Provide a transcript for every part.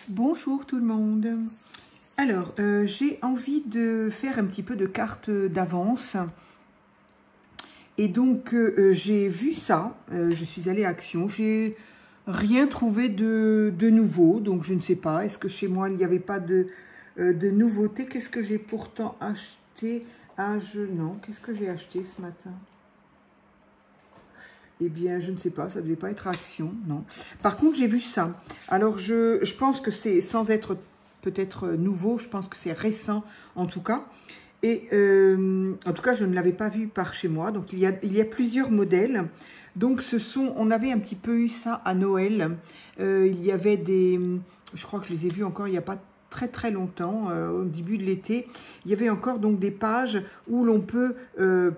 Bonjour tout le monde. Alors, j'ai envie de faire un petit peu de cartes d'avance. Et donc, j'ai vu ça. Je suis allée à Action. J'ai rien trouvé de nouveau. Donc, je ne sais pas. Est-ce que chez moi, il n'y avait pas de nouveauté? Qu'est-ce que j'ai pourtant acheté? Non. Qu'est-ce que j'ai acheté ce matin? Eh bien, je ne sais pas, ça ne devait pas être Action, non. Par contre, j'ai vu ça. Alors, je pense que c'est, sans être peut-être nouveau, je pense que c'est récent en tout cas. Et en tout cas, je ne l'avais pas vu par chez moi. Donc, il y a plusieurs modèles. Donc, on avait un petit peu eu ça à Noël. Il y avait des, je crois que je les ai vus encore il n'y a pas très longtemps, au début de l'été. Il y avait encore donc des pages où l'on peut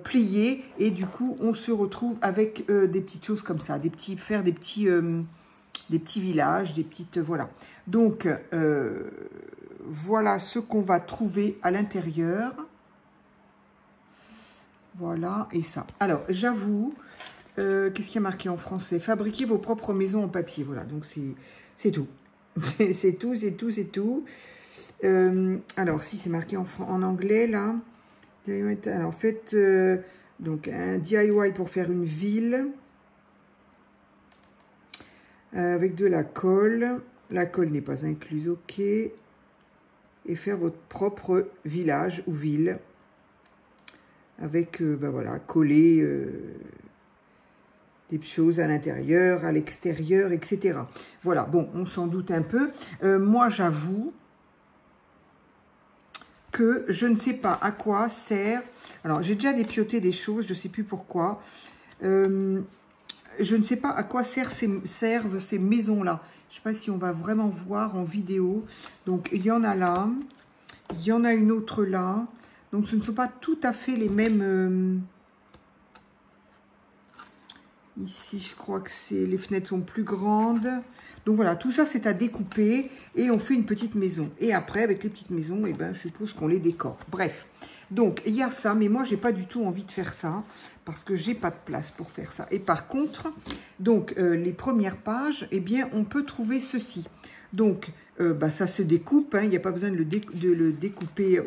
plier et du coup on se retrouve avec des petites choses comme ça, faire des petits villages, des petites, voilà. Donc voilà ce qu'on va trouver à l'intérieur. Voilà, et ça. Alors j'avoue, qu'est-ce qui a marqué en français? Fabriquez vos propres maisons en papier. Voilà, donc c'est tout. C'est tout. Alors, si c'est marqué en anglais, là. Alors, faites donc un DIY pour faire une ville. Avec de la colle. La colle n'est pas incluse, ok. Et faire votre propre village ou ville. Avec, ben voilà, coller des choses à l'intérieur, à l'extérieur, etc. Voilà, bon, on s'en doute un peu. Moi, j'avoue que je ne sais pas à quoi sert. Alors, j'ai déjà dépioté des choses, je ne sais plus pourquoi. Je ne sais pas à quoi servent ces maisons-là. Je ne sais pas si on va vraiment voir en vidéo. Donc, il y en a là. Il y en a une autre là. Donc, ce ne sont pas tout à fait les mêmes... Ici, je crois que les fenêtres sont plus grandes. Donc voilà, tout ça, c'est à découper et on fait une petite maison. Et après, avec les petites maisons, eh ben, je suppose qu'on les décore. Bref, donc il y a ça, mais moi, j'ai pas du tout envie de faire ça parce que j'ai pas de place pour faire ça. Et par contre, donc les premières pages, eh bien, on peut trouver ceci. Donc, bah, ça se découpe, hein, il n'y a pas besoin de le découper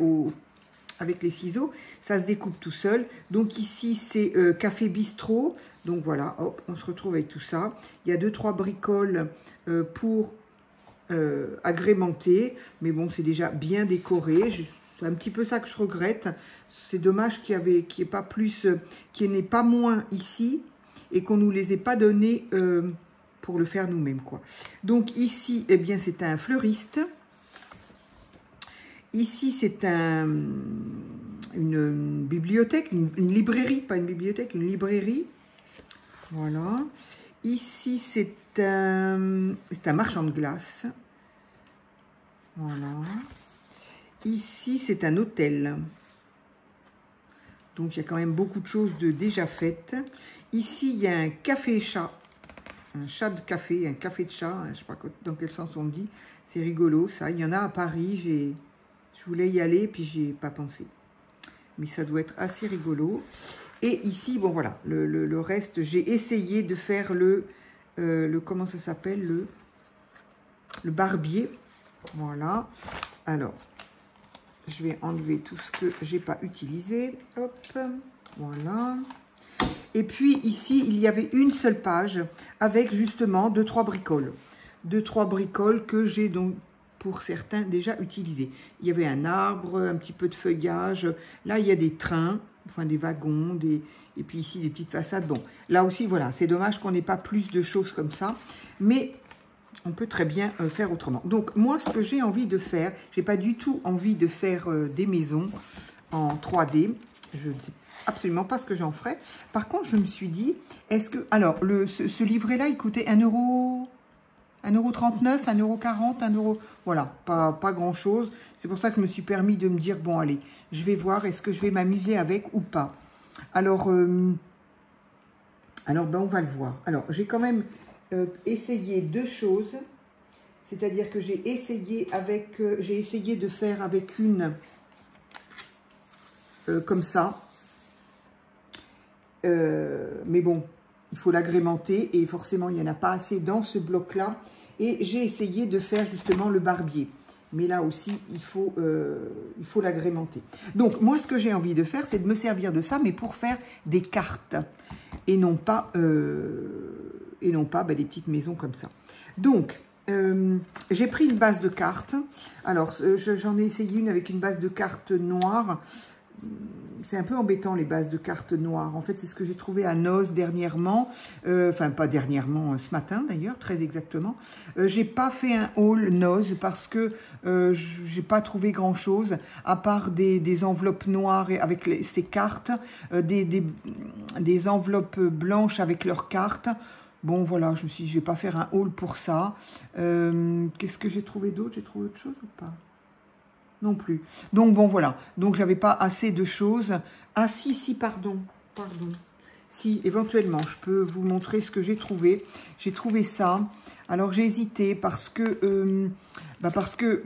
avec les ciseaux, ça se découpe tout seul. Donc ici, c'est café bistrot. Donc voilà, hop, on se retrouve avec tout ça. Il y a 2-3 bricoles pour agrémenter. Mais bon, c'est déjà bien décoré. C'est un petit peu ça que je regrette. C'est dommage qu'il n'y ait pas plus, qu'il n'y ait pas moins ici et qu'on ne nous les ait pas donnés pour le faire nous-mêmes, quoi. Donc ici, eh bien, c'est un fleuriste. Ici, c'est une bibliothèque, une librairie, pas une bibliothèque, une librairie. Voilà. Ici, c'est un marchand de glace. Voilà. Ici, c'est un hôtel. Donc, il y a quand même beaucoup de choses déjà faites. Ici, il y a un café-chat. Un chat de café, un café de chat. Je ne sais pas dans quel sens on dit. C'est rigolo, ça. Il y en a à Paris. Je voulais y aller, puis j'y ai pas pensé. Mais ça doit être assez rigolo. Et ici, bon voilà, le reste, j'ai essayé de faire comment ça s'appelle, le barbier. Voilà. Alors, je vais enlever tout ce que j'ai pas utilisé. Hop, voilà. Et puis ici, il y avait une seule page avec justement 2-3 bricoles. 2-3 bricoles que j'ai donc, pour certains, déjà utilisé. Il y avait un arbre, un petit peu de feuillage. Là, il y a des trains, enfin des wagons, et puis ici, des petites façades. Bon, là aussi, voilà, c'est dommage qu'on n'ait pas plus de choses comme ça. Mais on peut très bien faire autrement. Donc, moi, ce que j'ai envie de faire, j'ai pas du tout envie de faire des maisons en 3D. Je ne sais absolument pas ce que j'en ferai. Par contre, je me suis dit, est-ce que... Alors, ce livret-là, il coûtait 1 €... 1,39 €, 1,40 €, 1 €, voilà, pas grand chose. C'est pour ça que je me suis permis de me dire, bon allez, je vais voir, est-ce que je vais m'amuser avec ou pas. Alors ben, on va le voir. Alors, j'ai quand même essayé 2 choses. C'est-à-dire que j'ai essayé de faire avec une comme ça. Mais bon, il faut l'agrémenter et forcément, il n'y en a pas assez dans ce bloc-là. Et j'ai essayé de faire justement le barbier. Mais là aussi, il faut l'agrémenter. Donc, moi, ce que j'ai envie de faire, c'est de me servir de ça, mais pour faire des cartes. Et non pas des petites maisons comme ça. Donc, j'ai pris une base de cartes. Alors, j'en ai essayé une avec une base de cartes noire. C'est un peu embêtant les bases de cartes noires. En fait, c'est ce que j'ai trouvé à Noz dernièrement. Enfin, pas dernièrement, ce matin d'ailleurs, très exactement. J'ai pas fait un haul Noz parce que j'ai pas trouvé grand chose à part des enveloppes noires avec ces cartes, des enveloppes blanches avec leurs cartes. Bon, voilà, je me suis dit, je vais pas faire un haul pour ça. Qu'est-ce que j'ai trouvé d'autre? J'ai trouvé autre chose ou pas? Non plus. Donc, bon, voilà. Donc, j'avais pas assez de choses. Ah, si, pardon. Si, éventuellement, je peux vous montrer ce que j'ai trouvé. J'ai trouvé ça. Alors, j'ai hésité parce que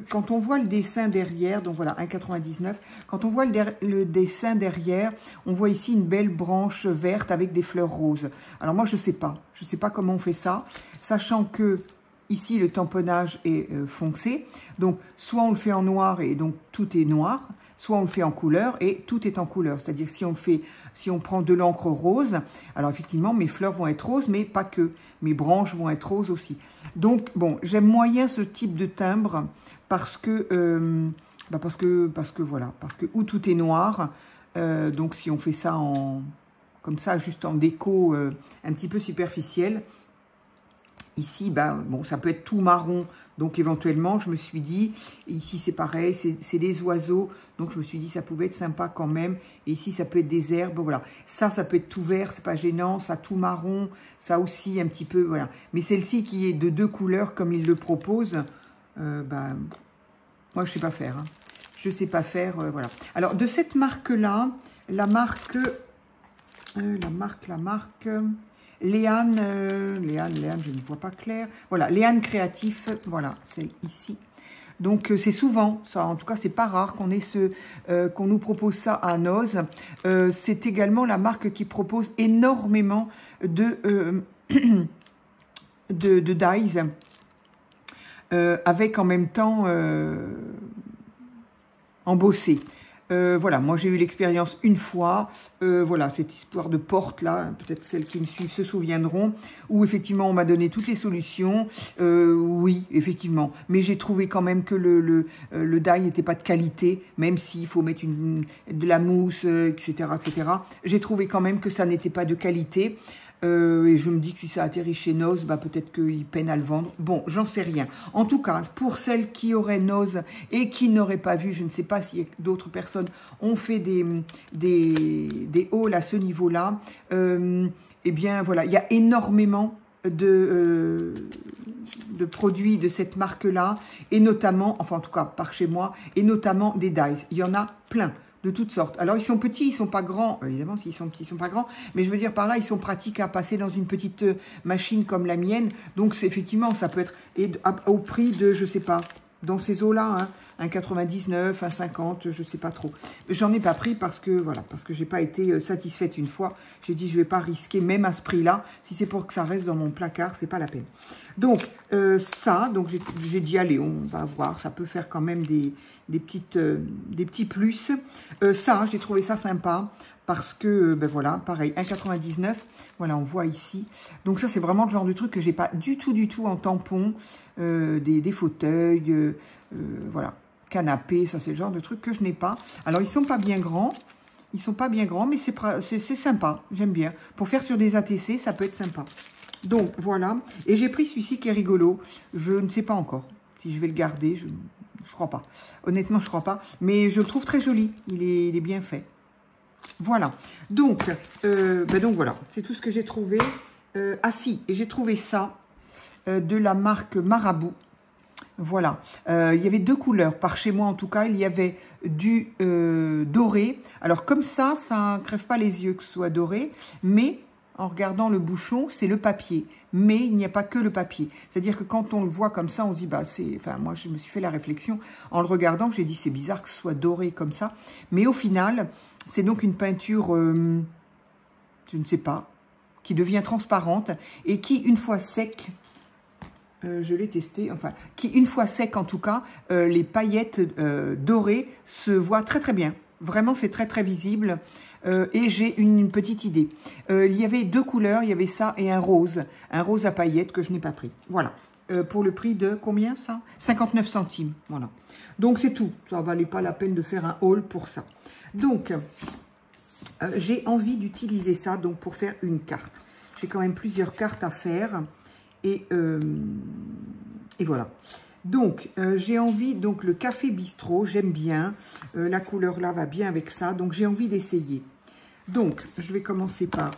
quand on voit le dessin derrière, donc voilà, 1,99, quand on voit le dessin derrière, on voit ici une belle branche verte avec des fleurs roses. Alors, moi, je sais pas. Je sais pas comment on fait ça, sachant que ici, le tamponnage est foncé. Donc, soit on le fait en noir et donc tout est noir, soit on le fait en couleur et tout est en couleur. C'est-à-dire si on prend de l'encre rose, alors effectivement, mes fleurs vont être roses, mais pas que. Mes branches vont être roses aussi. Donc, bon, j'aime moyen ce type de timbre parce que où tout est noir. Donc, si on fait ça comme ça, juste en déco un petit peu superficielle. Ici, bon, ça peut être tout marron, donc éventuellement, je me suis dit, ici c'est pareil, c'est des oiseaux, donc je me suis dit, ça pouvait être sympa quand même, et ici ça peut être des herbes, voilà. Ça peut être tout vert, c'est pas gênant, ça tout marron, ça aussi un petit peu, voilà. Mais celle-ci qui est de 2 couleurs, comme il le propose, moi je sais pas faire, hein. Je sais pas faire, voilà. Alors, de cette marque-là, la marque... Léane, je ne vois pas clair. Voilà, Léane Créatif, voilà, c'est ici. Donc, c'est souvent, ça, en tout cas, c'est pas rare qu'on ait qu'on nous propose ça à Noz. C'est également la marque qui propose énormément de dies, avec en même temps embossé. Voilà, moi j'ai eu l'expérience une fois, voilà, cette histoire de porte là, peut-être celles qui me suivent se souviendront, où effectivement on m'a donné toutes les solutions, oui, effectivement, mais j'ai trouvé quand même que le die n'était pas de qualité, même s'il faut mettre de la mousse, etc., etc. J'ai trouvé quand même que ça n'était pas de qualité. Et je me dis que si ça atterrit chez Noz, peut-être qu'ils peinent à le vendre. Bon, j'en sais rien. En tout cas, pour celles qui auraient Noz et qui n'auraient pas vu, je ne sais pas si d'autres personnes ont fait des hauls à ce niveau-là. Eh bien, voilà, il y a énormément de produits de cette marque-là, et notamment, enfin en tout cas par chez moi, et notamment des dies. Il y en a plein. De toutes sortes. Alors, ils sont petits, ils sont pas grands. Évidemment, s'ils sont petits, ils sont pas grands. Mais je veux dire, par là, ils sont pratiques à passer dans une petite machine comme la mienne. Donc, effectivement, ça peut être au prix de, je sais pas, dans ces eaux-là, hein, 1,99, 1,50, je sais pas trop. J'en ai pas pris parce que, voilà, parce que j'ai pas été satisfaite une fois. J'ai dit, je vais pas risquer, même à ce prix-là. Si c'est pour que ça reste dans mon placard, c'est pas la peine. Donc, donc j'ai dit, allez, on va voir. Ça peut faire quand même des petits plus. J'ai trouvé ça sympa parce que, voilà, pareil, 1,99. Voilà, on voit ici. Donc ça, c'est vraiment le genre de truc que j'ai pas du tout en tampon. Des fauteuils, voilà, canapé, ça c'est le genre de truc que je n'ai pas. Alors, ils sont pas bien grands. Ils sont pas bien grands, mais c'est sympa. J'aime bien. Pour faire sur des ATC, ça peut être sympa. Donc, voilà. Et j'ai pris celui-ci qui est rigolo. Je ne sais pas encore si je vais le garder. Je crois pas. Honnêtement, je crois pas. Mais je le trouve très joli. Il est bien fait. Voilà. Donc voilà. C'est tout ce que j'ai trouvé. Ah si, et j'ai trouvé ça de la marque Marabout. Voilà. Il y avait 2 couleurs. Par chez moi, en tout cas, il y avait du doré. Alors, comme ça ne crève pas les yeux que ce soit doré. Mais, en regardant le bouchon, c'est le papier. Mais il n'y a pas que le papier. C'est-à-dire que quand on le voit comme ça, on se dit, enfin, moi, je me suis fait la réflexion en le regardant. J'ai dit, c'est bizarre que ce soit doré comme ça. Mais au final, c'est donc une peinture, je ne sais pas, qui devient transparente et qui, une fois sec, Je l'ai testé, enfin, qui une fois sec en tout cas, les paillettes dorées se voient très très bien. Vraiment, c'est très très visible. Et j'ai une petite idée. Il y avait deux couleurs, il y avait ça et un rose à paillettes que je n'ai pas pris. Voilà. Pour le prix de combien ça? 59 centimes. Voilà. Donc c'est tout. Ça ne valait pas la peine de faire un haul pour ça. Donc, j'ai envie d'utiliser ça donc pour faire une carte. J'ai quand même plusieurs cartes à faire. Et voilà. Donc, j'ai envie, donc le café bistrot, j'aime bien. La couleur là va bien avec ça. Donc, j'ai envie d'essayer. Donc, je vais commencer par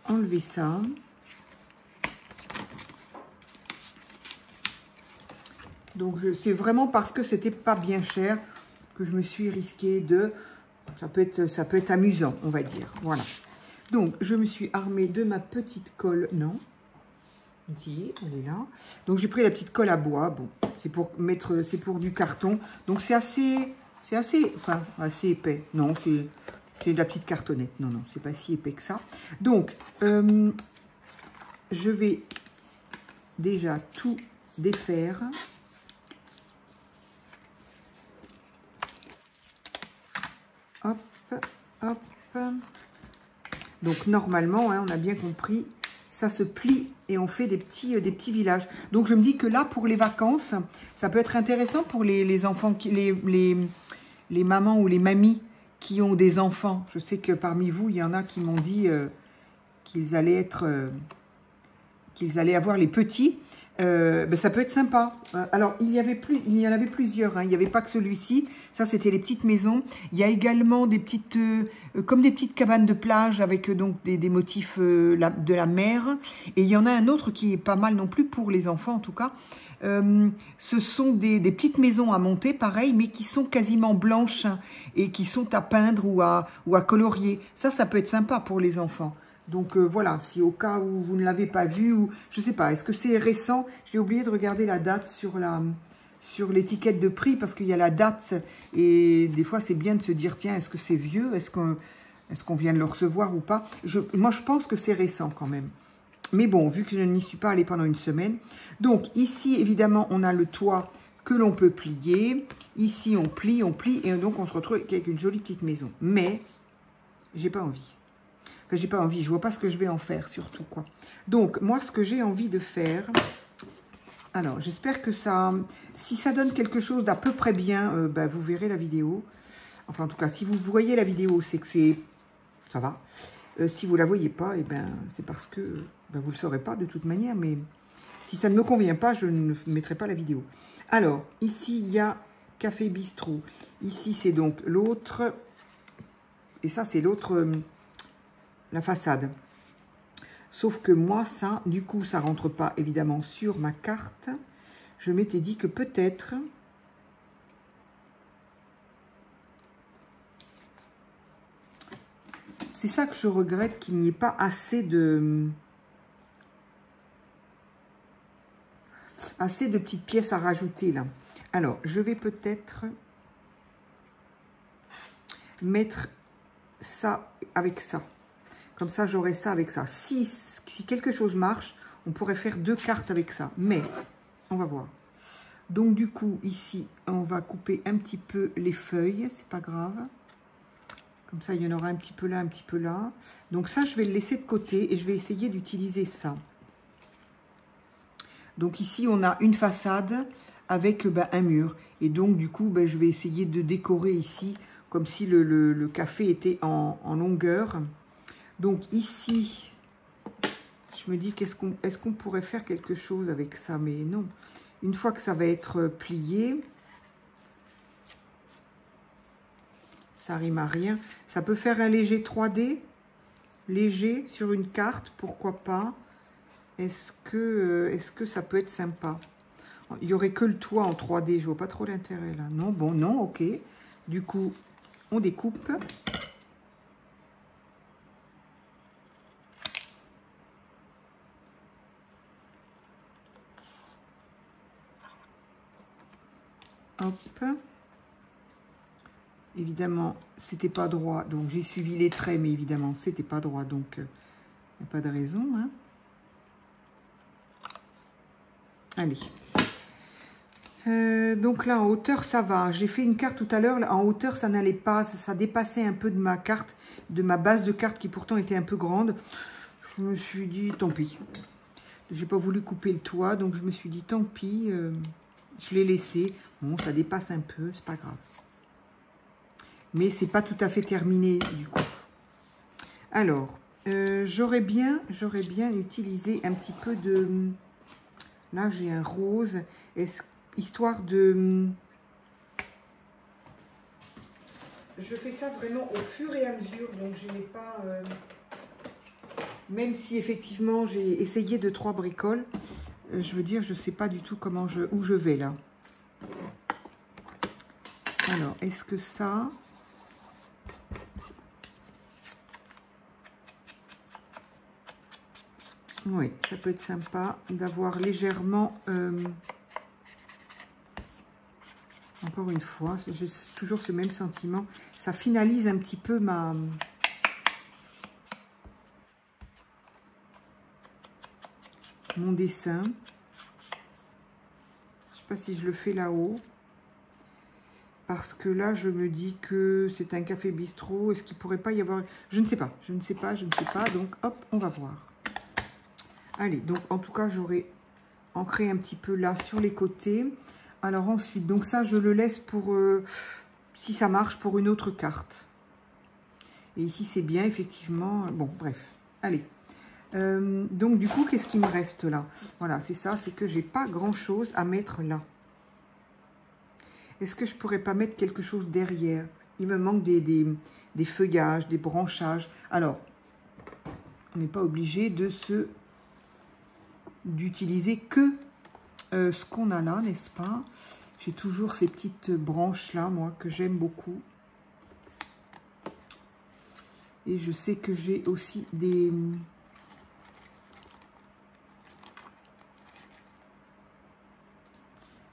enlever ça. Donc, c'est vraiment parce que c'était pas bien cher que je me suis risquée de... Ça peut être amusant, on va dire. Voilà. Donc, je me suis armée de ma petite colle. Non. Si, elle est là. Donc, j'ai pris la petite colle à bois. Bon, c'est pour mettre... C'est pour du carton. Donc, c'est assez... Enfin, assez épais. Non, c'est de la petite cartonnette. Non, non, c'est pas si épais que ça. Donc, je vais déjà tout défaire. Hop, hop. Donc, normalement, hein, on a bien compris, ça se plie et on fait des petits villages. Donc, je me dis que là, pour les vacances, ça peut être intéressant pour les enfants, les mamans ou les mamies qui ont des enfants. Je sais que parmi vous, il y en a qui m'ont dit qu'ils allaient avoir les petits. Ben, ça peut être sympa. Alors, il y en avait plusieurs. Hein. Il n'y avait pas que celui-ci. Ça, c'était les petites maisons. Il y a également des petites, comme des petites cabanes de plage avec donc des motifs de la mer. Et il y en a un autre qui est pas mal non plus pour les enfants, en tout cas. Ce sont des petites maisons à monter, pareil, mais qui sont quasiment blanches et qui sont à peindre ou à colorier. Ça peut être sympa pour les enfants. Donc voilà, si au cas où vous ne l'avez pas vu, ou je ne sais pas, est-ce que c'est récent? J'ai oublié de regarder la date sur l'étiquette de prix parce qu'il y a la date et des fois c'est bien de se dire, tiens, est-ce que c'est vieux? Est-ce qu'on vient de le recevoir ou pas? Moi, je pense que c'est récent quand même. Mais bon, vu que je n'y suis pas allée pendant une semaine. Donc ici, évidemment, on a le toit que l'on peut plier. Ici, on plie, et donc on se retrouve avec une jolie petite maison. Mais, j'ai pas envie. Enfin, j'ai pas envie, je vois pas ce que je vais en faire, surtout, quoi. Donc, moi, ce que j'ai envie de faire... Alors, j'espère que ça... Si ça donne quelque chose d'à peu près bien, ben, vous verrez la vidéo. Enfin, en tout cas, si vous voyez la vidéo, c'est que c'est... Ça va. Si vous la voyez pas, eh ben, c'est parce que... Ben, vous le saurez pas de toute manière, mais... Si ça ne me convient pas, je ne mettrai pas la vidéo. Alors, ici, il y a Café Bistrot. Ici, c'est donc l'autre... Et ça, c'est l'autre... la façade. Sauf que moi, ça, du coup, ça rentre pas, évidemment, sur ma carte. Je m'étais dit que peut-être... C'est ça que je regrette, qu'il n'y ait pas assez de petites pièces à rajouter, là. Alors, je vais peut-être mettre ça avec ça. Comme ça, j'aurai ça avec ça. Si quelque chose marche, on pourrait faire deux cartes avec ça. Mais, on va voir. Donc, du coup, ici, on va couper un petit peu les feuilles. C'est pas grave. Comme ça, il y en aura un petit peu là, un petit peu là. Donc ça, je vais le laisser de côté et je vais essayer d'utiliser ça. Donc ici, on a une façade avec un mur. Et donc, du coup, je vais essayer de décorer ici comme si le café était en longueur. Donc ici, je me dis, est-ce qu'on pourrait faire quelque chose avec ça? Mais non. Une fois que ça va être plié, ça rime à rien. Ça peut faire un léger 3D, léger sur une carte, pourquoi pas. Est-ce que ça peut être sympa? Il n'y aurait que le toit en 3D, je vois pas trop l'intérêt là. Non, bon, non, ok. Du coup, on découpe. Hop. Évidemment, c'était pas droit, donc j'ai suivi les traits, mais évidemment, c'était pas droit, donc il n'y a pas de raison. Hein. Allez. Donc là, en hauteur, ça va. J'ai fait une carte tout à l'heure. En hauteur, ça n'allait pas. Ça dépassait un peu de ma carte, de ma base de carte qui pourtant était un peu grande. Je me suis dit, tant pis. J'ai pas voulu couper le toit, donc je me suis dit, tant pis. Je l'ai laissé. Bon, ça dépasse un peu, c'est pas grave. Mais c'est pas tout à fait terminé, du coup. Alors, j'aurais bien utilisé un petit peu de... Là, j'ai un rose. Histoire de... Je fais ça vraiment au fur et à mesure, donc je n'ai pas... Même si effectivement j'ai essayé 2-3 bricoles, je veux dire, je ne sais pas du tout où je vais là. Alors, est-ce que ça... Oui, ça peut être sympa d'avoir légèrement... Encore une fois, j'ai toujours ce même sentiment. Ça finalise un petit peu mon dessin. Je ne sais pas si je le fais là-haut. Parce que là, je me dis que c'est un café bistrot. Est-ce qu'il ne pourrait pas y avoir... Je ne sais pas. Je ne sais pas. Donc, hop, on va voir. Allez, donc en tout cas, j'aurais ancré un petit peu là sur les côtés. Alors ensuite, donc ça, je le laisse pour, si ça marche, pour une autre carte. Et ici, c'est bien, effectivement. Bon, bref. Allez. Donc, du coup, qu'est-ce qui me reste là? Voilà, c'est ça, c'est que j'ai pas grand-chose à mettre là. Est-ce que je pourrais pas mettre quelque chose derrière? Il me manque des feuillages, des branchages. Alors, on n'est pas obligé d'utiliser que... ce qu'on a là, n'est-ce pas? J'ai toujours ces petites branches là, moi, que j'aime beaucoup. Et je sais que j'ai aussi des...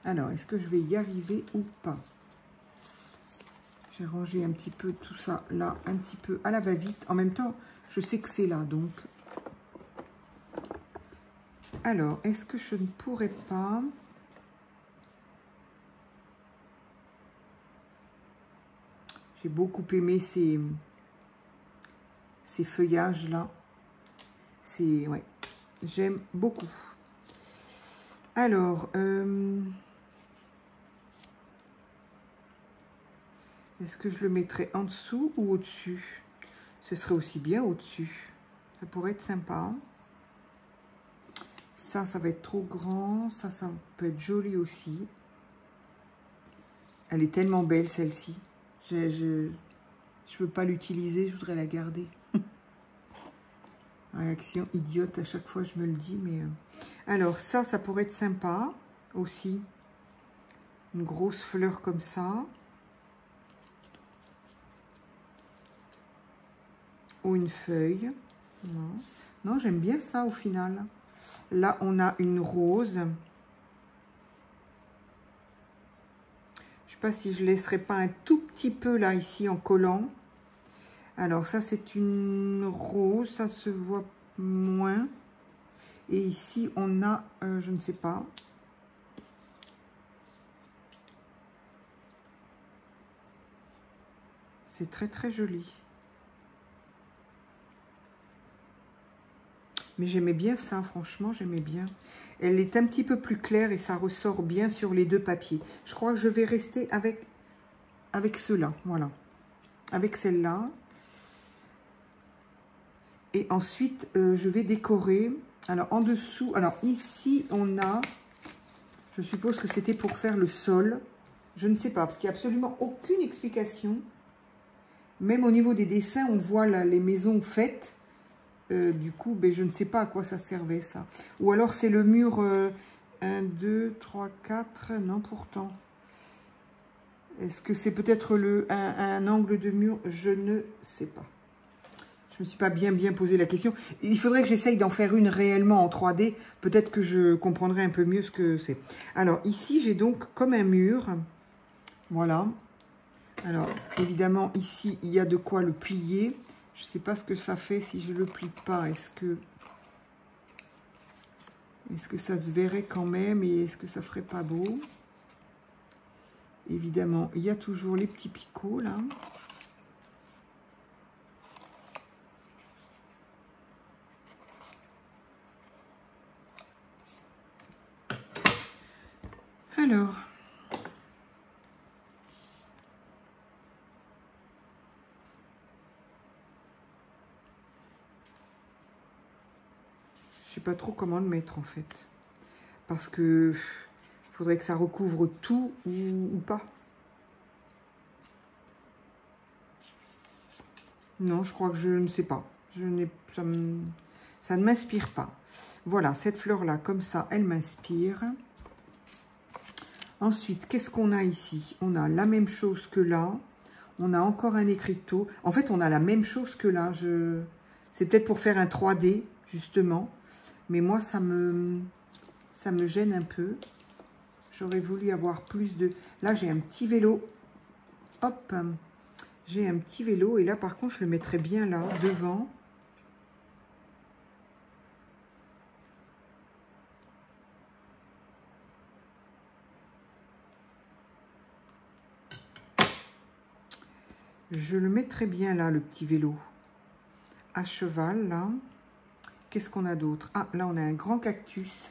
Alors, est-ce que je vais y arriver ou pas? J'ai rangé un petit peu tout ça là, un petit peu à la va-vite. En même temps, je sais que c'est là, donc... Alors, est-ce que je ne pourrais pas... J'ai beaucoup aimé ces feuillages-là. Ouais, j'aime beaucoup. Alors, est-ce que je le mettrais en dessous ou au-dessus? Ce serait aussi bien au-dessus. Ça pourrait être sympa. Ça va être trop grand. Ça peut être joli aussi. Elle est tellement belle, celle-ci. Je veux pas l'utiliser, je voudrais la garder. Réaction idiote, à chaque fois je me le dis, mais... Alors, ça pourrait être sympa aussi. Une grosse fleur comme ça. Ou une feuille. Non, j'aime bien ça au final. Là, on a une rose. Je sais pas si je laisserai pas un tout petit peu là, ici, en collant. Alors, ça, c'est une rose. Ça se voit moins. Et ici, on a, je ne sais pas. C'est très, très joli. Mais j'aimais bien ça, franchement, j'aimais bien. Elle est un petit peu plus claire et ça ressort bien sur les deux papiers. Je crois que je vais rester avec ceux-là, voilà. Avec celle-là. Et ensuite, je vais décorer. Alors, en dessous, alors ici, on a, je suppose que c'était pour faire le sol. Je ne sais pas, parce qu'il n'y a absolument aucune explication. Même au niveau des dessins, on voit là, les maisons faites. Du coup, ben, je ne sais pas à quoi ça servait, ça. Ou alors, c'est le mur 1, 2, 3, 4. Non, pourtant. Est-ce que c'est peut-être un angle de mur? Je ne sais pas. Je ne me suis pas bien posé la question. Il faudrait que j'essaye d'en faire une réellement en 3D. Peut-être que je comprendrai un peu mieux ce que c'est. Alors, ici, j'ai donc comme un mur. Voilà. Alors, évidemment, ici, il y a de quoi le plier. Je ne sais pas ce que ça fait si je ne le plie pas. Est-ce Est-ce que ça se verrait quand même et est-ce que ça ferait pas beau? Évidemment, il y a toujours les petits picots là. Alors, je sais pas trop comment le mettre en fait, parce que faudrait que ça recouvre tout ou pas. Non, je crois que je ne sais pas. Ça ne m'inspire pas. Voilà, cette fleur-là, comme ça, elle m'inspire. Ensuite, qu'est-ce qu'on a ici? On a la même chose que là. On a encore un écriteau. En fait, on a la même chose que là. C'est peut-être pour faire un 3D, justement. Mais moi, ça me gêne un peu. J'aurais voulu avoir plus de... Là, j'ai un petit vélo. Hop! J'ai un petit vélo. Et là, par contre, je le mettrais bien là, devant. Je le mettrais bien là, le petit vélo. À cheval, là. Qu'est-ce qu'on a d'autre? Ah, là, on a un grand cactus.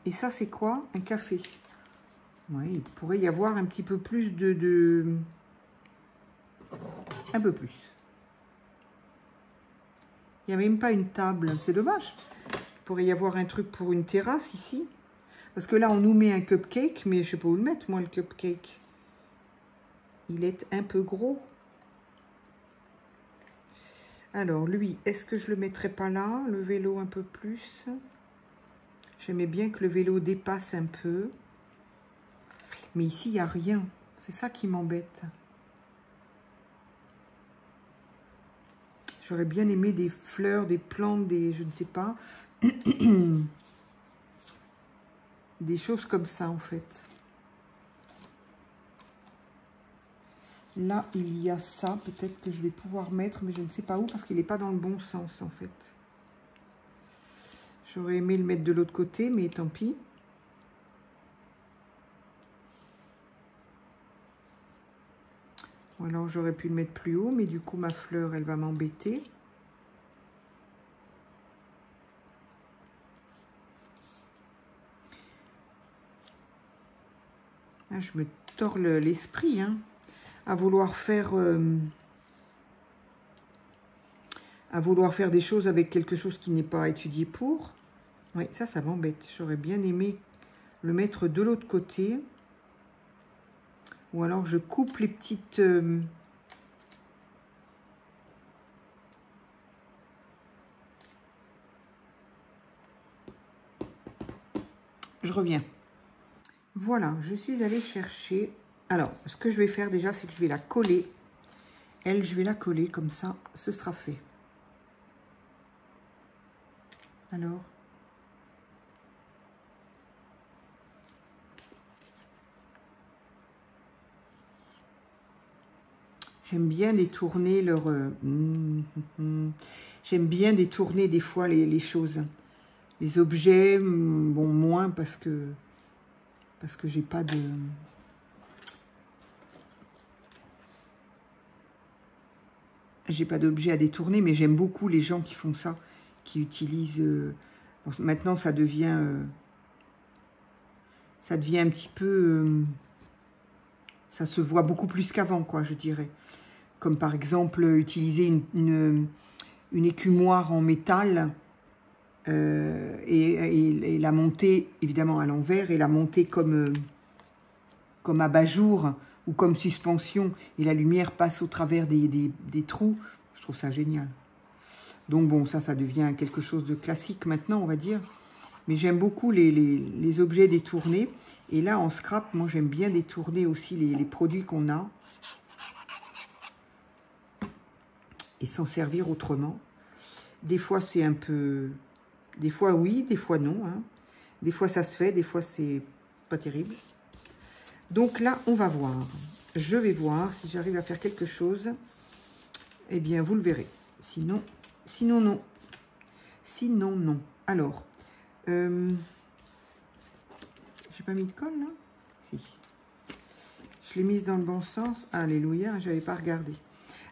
Et ça, c'est quoi? Un café. Oui, il pourrait y avoir un petit peu plus un peu plus. Il n'y a même pas une table. C'est dommage. Il pourrait y avoir un truc pour une terrasse ici. Parce que là, on nous met un cupcake, mais je ne sais pas où le mettre, moi, le cupcake. Il est un peu gros. Alors, lui, est-ce que je le mettrais pas là, le vélo un peu plus? J'aimais bien que le vélo dépasse un peu. Mais ici, il n'y a rien. C'est ça qui m'embête. J'aurais bien aimé des fleurs, des plantes, des... je ne sais pas. Des choses comme ça, en fait. Là, il y a ça. Peut-être que je vais pouvoir mettre, mais je ne sais pas où, parce qu'il n'est pas dans le bon sens, en fait. J'aurais aimé le mettre de l'autre côté, mais tant pis. Ou alors, j'aurais pu le mettre plus haut, mais du coup, ma fleur, elle va m'embêter. Ah, je me tords l'esprit, hein, à vouloir faire des choses avec quelque chose qui n'est pas étudié pour. Oui, ça m'embête. J'aurais bien aimé le mettre de l'autre côté. Ou alors je coupe les petites... Je reviens. Voilà, je suis allée chercher... Alors, ce que je vais faire déjà, c'est que je vais la coller. Elle, je vais la coller, comme ça, ce sera fait. Alors... J'aime bien détourner leur... J'aime bien détourner des fois les choses. Les objets, bon, moins parce que j'ai pas de... J'ai pas d'objet à détourner, mais j'aime beaucoup les gens qui font ça, qui utilisent... Bon, maintenant, ça devient un petit peu... ça se voit beaucoup plus qu'avant, quoi, je dirais. Comme par exemple, utiliser une écumoire en métal et la monter, évidemment, à l'envers, et la monter comme abat-jour ou comme suspension, et la lumière passe au travers des trous. Je trouve ça génial. Donc bon, ça devient quelque chose de classique maintenant, on va dire. Mais j'aime beaucoup les objets détournés. Et là, en scrap, moi, j'aime bien détourner aussi les produits qu'on a. Et s'en servir autrement. Des fois, c'est un peu... Des fois, oui, des fois, non. Hein. Des fois, ça se fait. Des fois, c'est pas terrible. Donc là, on va voir. Je vais voir si j'arrive à faire quelque chose. Eh bien, vous le verrez. Sinon, Sinon, non. Sinon, non. Alors, j'ai pas mis de colle, là? Si. Je l'ai mise dans le bon sens. Alléluia, je n'avais pas regardé.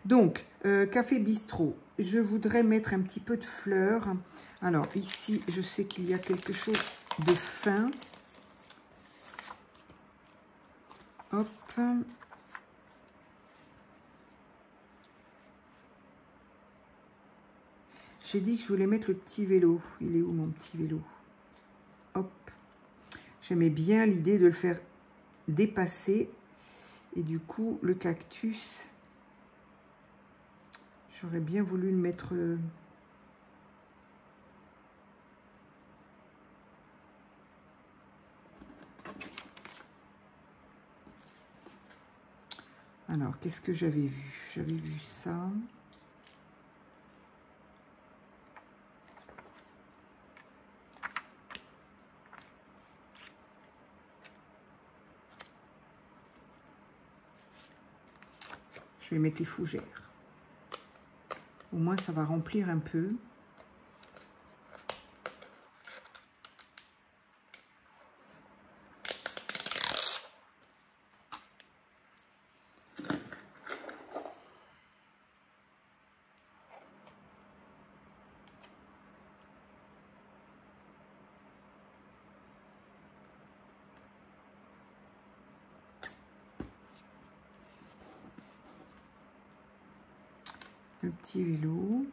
Donc, café bistrot. Je voudrais mettre un petit peu de fleurs. Alors, ici, je sais qu'il y a quelque chose de fin. Hop. J'ai dit que je voulais mettre le petit vélo. Il est où mon petit vélo? Hop. J'aimais bien l'idée de le faire dépasser. Et du coup, le cactus, j'aurais bien voulu le mettre... Alors, qu'est-ce que j'avais vu? J'avais vu ça. Je vais mettre les fougères. Au moins, ça va remplir un peu. Le petit vélo.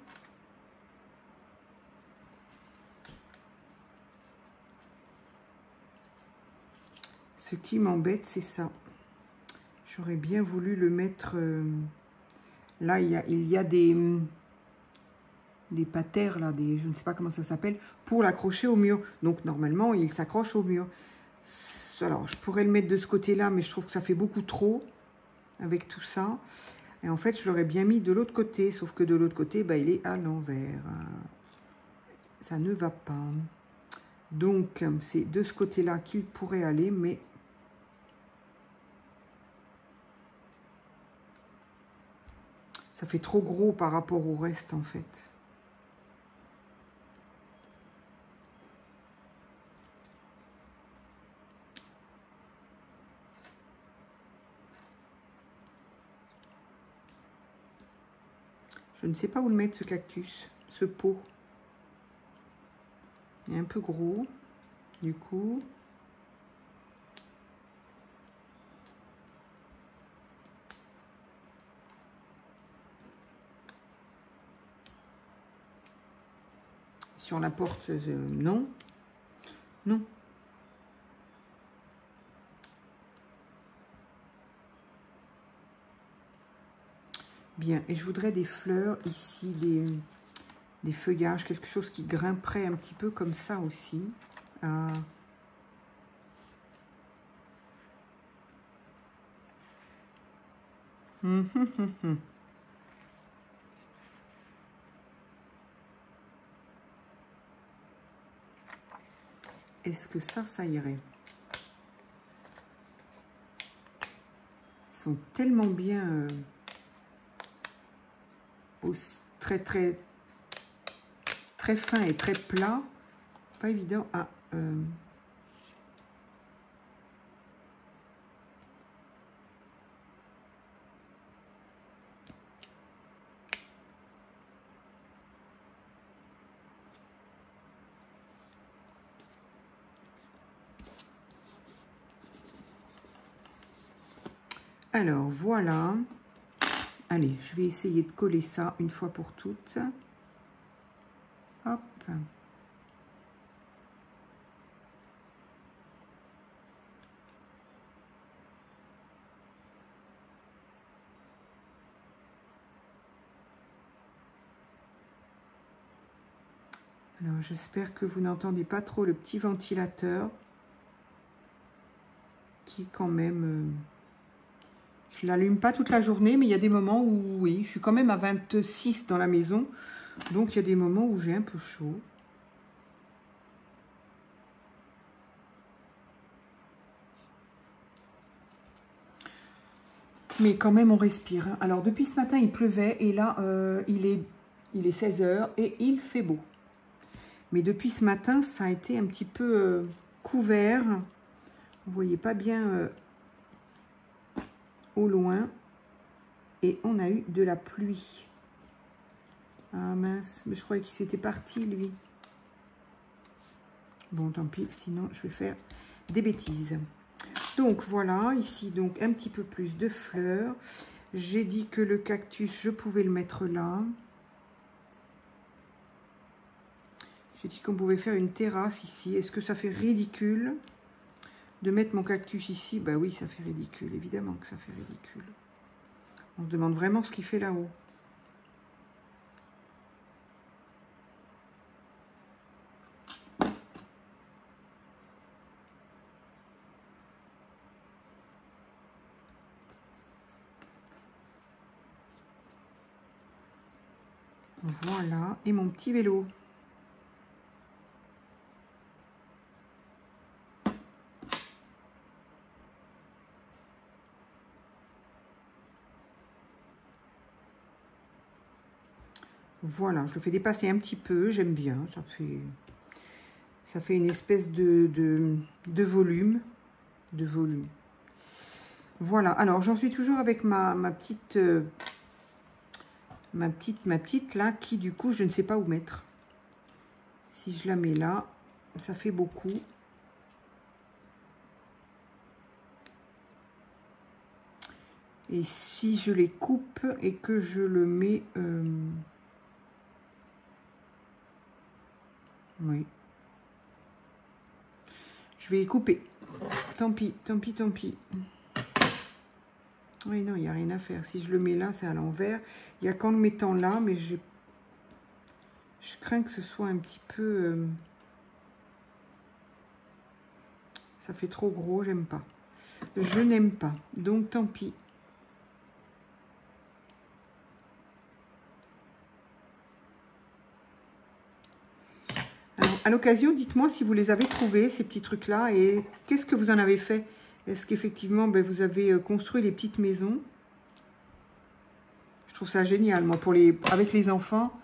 Ce qui m'embête, c'est ça. J'aurais bien voulu le mettre... là, il y a des patères, là, je ne sais pas comment ça s'appelle, pour l'accrocher au mur. Donc, normalement, il s'accroche au mur. Alors, je pourrais le mettre de ce côté-là, mais je trouve que ça fait beaucoup trop avec tout ça. Et en fait, je l'aurais bien mis de l'autre côté, sauf que de l'autre côté, bah, il est à l'envers. Ça ne va pas. Donc, c'est de ce côté-là qu'il pourrait aller, mais... ça fait trop gros par rapport au reste, en fait. Je ne sais pas où le mettre, ce cactus, ce pot. Il est un peu gros, du coup. Sur la porte, non. Non. Bien, et je voudrais des fleurs ici, des feuillages, quelque chose qui grimperait un petit peu comme ça aussi. Est-ce que ça irait? Ils sont tellement bien... très fin et très plat, pas évident à alors voilà. Allez, je vais essayer de coller ça une fois pour toutes. Hop. Alors, j'espère que vous n'entendez pas trop le petit ventilateur qui, quand même... je l'allume pas toute la journée, mais il y a des moments où, oui, je suis quand même à 26 dans la maison. Donc, il y a des moments où j'ai un peu chaud. Mais quand même, on respire. Alors, depuis ce matin, il pleuvait. Et là, il est Il est 16 h et il fait beau. Mais depuis ce matin, ça a été un petit peu couvert. Vous voyez pas bien au loin. Et on a eu de la pluie. Ah mince, mais je croyais qu'il s'était parti, lui. Bon, tant pis, sinon je vais faire des bêtises. Donc voilà, ici donc un petit peu plus de fleurs. J'ai dit que le cactus, je pouvais le mettre là. J'ai dit qu'on pouvait faire une terrasse ici. Est-ce que ça fait ridicule de mettre mon cactus ici? Bah oui, ça fait ridicule, évidemment que ça fait ridicule. On se demande vraiment ce qu'il fait là-haut. Voilà, et mon petit vélo. Voilà, je le fais dépasser un petit peu, j'aime bien, ça fait une espèce de volume. Voilà, alors j'en suis toujours avec ma petite là, qui du coup, je ne sais pas où mettre. Si je la mets là, ça fait beaucoup. Et si je les coupe et que je le mets... oui. Je vais les couper. Tant pis, tant pis, tant pis. Oui, non, il n'y a rien à faire. Si je le mets là, c'est à l'envers. Il n'y a qu'en le mettant là, mais je crains que ce soit un petit peu... ça fait trop gros, j'aime pas. Je n'aime pas, donc tant pis. Alors, à l'occasion, dites-moi si vous les avez trouvés, ces petits trucs-là, et qu'est-ce que vous en avez fait? Est-ce qu'effectivement, ben, vous avez construit les petites maisons? Je trouve ça génial. Moi, avec les enfants,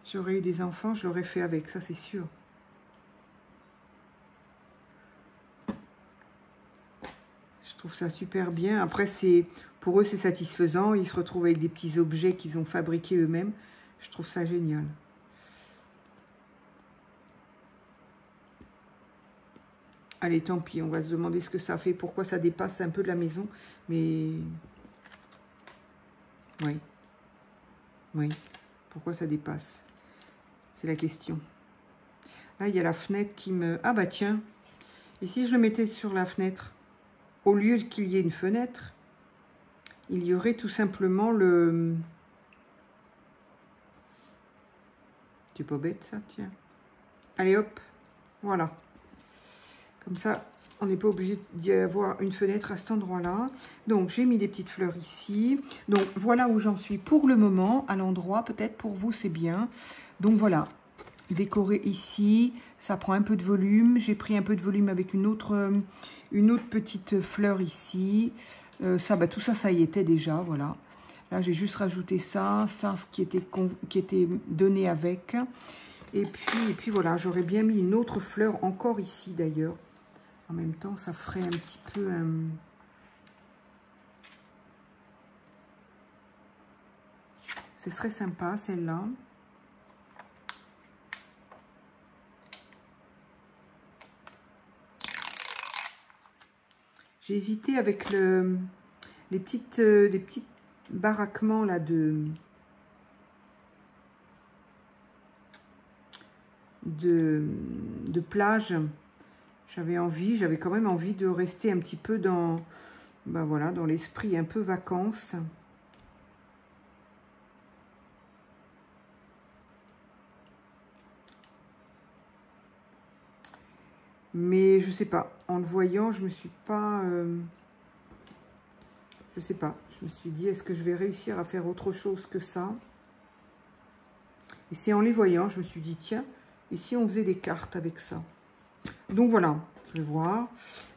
j'aurais eu des enfants, je l'aurais fait avec, ça c'est sûr. Je trouve ça super bien. Après, pour eux, c'est satisfaisant. Ils se retrouvent avec des petits objets qu'ils ont fabriqués eux-mêmes. Je trouve ça génial. Allez, tant pis, on va se demander ce que ça fait, pourquoi ça dépasse un peu de la maison. Mais, oui. Oui, pourquoi ça dépasse? C'est la question. Là, il y a la fenêtre qui me... Ah bah tiens, et si je le mettais sur la fenêtre, au lieu qu'il y ait une fenêtre, il y aurait tout simplement le... C'est pas bête ça, tiens. Allez hop, voilà. Comme ça, on n'est pas obligé d'y avoir une fenêtre à cet endroit-là. Donc, j'ai mis des petites fleurs ici. Donc, voilà où j'en suis pour le moment. À l'endroit, peut-être pour vous, c'est bien. Donc, voilà. Décorer ici. Ça prend un peu de volume. J'ai pris un peu de volume avec une autre petite fleur ici. Ça, bah, tout ça, ça y était déjà. Voilà. Là, j'ai juste rajouté ça. Ça, ce qui était donné avec. Et puis voilà. J'aurais bien mis une autre fleur encore ici, d'ailleurs. En même temps, ça ferait un petit peu... ce serait sympa, celle-là. J'ai hésité avec les petits baraquements là de plage. J'avais quand même envie de rester un petit peu dans, ben voilà, dans l'esprit un peu vacances. Mais je sais pas, en le voyant, je me suis pas... je sais pas, je me suis dit, est-ce que je vais réussir à faire autre chose que ça? Et c'est en les voyant, je me suis dit, tiens, et si on faisait des cartes avec ça? Donc voilà, je vais voir.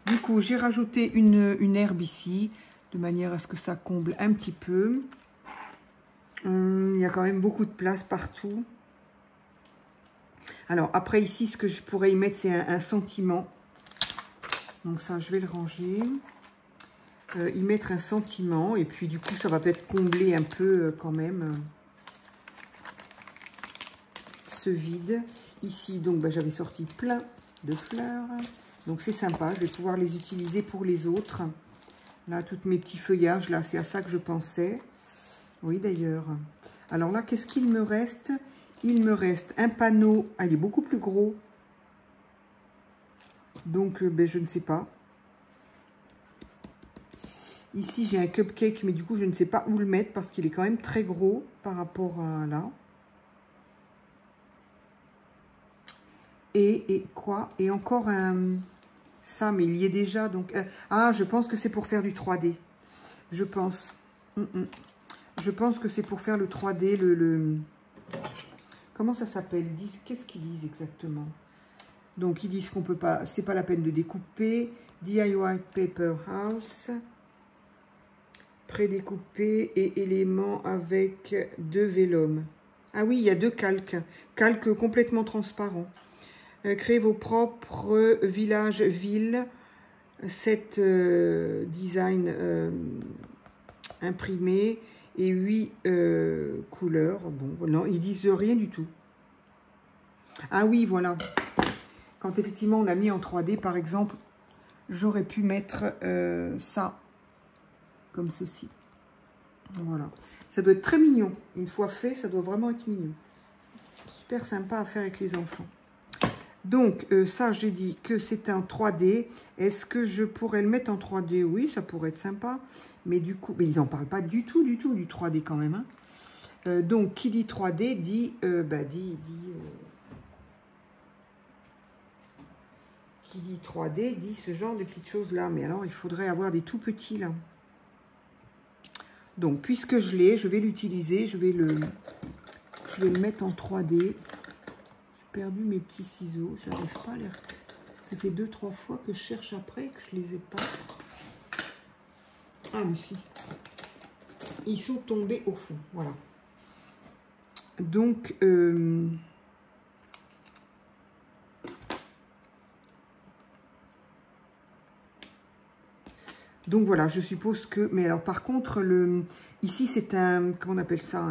Du coup, j'ai rajouté une herbe ici, de manière à ce que ça comble un petit peu. Il y a quand même beaucoup de place partout. Alors, après, ici, ce que je pourrais y mettre, c'est un sentiment. Donc ça, je vais le ranger. Y mettre un sentiment. Et puis, du coup, ça va peut-être combler un peu quand même ce vide. Ici, donc, bah, j'avais sorti plein de fleurs. Donc, c'est sympa. Je vais pouvoir les utiliser pour les autres. Là, tous mes petits feuillages, là, c'est à ça que je pensais. Oui, d'ailleurs. Alors là, qu'est-ce qu'il me reste? Il me reste un panneau. Ah, il est beaucoup plus gros. Donc, ben, je ne sais pas. Ici, j'ai un cupcake, mais du coup, je ne sais pas où le mettre parce qu'il est quand même très gros par rapport à là. Et quoi? Et encore un... Ça, mais il y est déjà. Donc, ah, je pense que c'est pour faire du 3D. Je pense. Je pense que c'est pour faire le 3D, Comment ça s'appelle? Qu'est-ce qu'ils disent exactement? Donc, ils disent qu'on peut pas... C'est pas la peine de découper. DIY Paper House. Prédécoupé et éléments avec 2 vélum. Ah oui, il y a 2 calques. Calques complètement transparents. Créez vos propres villages, villes. 7 designs imprimés et 8 couleurs. Bon, non, ils disent rien du tout. Ah oui, voilà. Quand effectivement on l'a mis en 3D, par exemple, j'aurais pu mettre ça, comme ceci. Voilà. Ça doit être très mignon. Une fois fait, ça doit vraiment être mignon. Super sympa à faire avec les enfants. Donc, ça, j'ai dit que c'est un 3D. Est-ce que je pourrais le mettre en 3D? Oui, ça pourrait être sympa. Mais du coup, mais ils n'en parlent pas du tout du 3D quand même. Hein. Donc, qui dit 3D dit... qui dit 3D dit ce genre de petites choses-là. Mais alors, il faudrait avoir des tout petits, là. Donc, puisque je l'ai, je vais l'utiliser. Je vais le mettre en 3D. J'ai perdu mes petits ciseaux. Je n'arrive pas à les... Ça fait 2-3 fois que je cherche après et que je les ai pas. Ah, mais si. Ils sont tombés au fond. Voilà. Donc, donc voilà, je suppose que... Mais alors, par contre, ici, c'est un... Comment on appelle ça?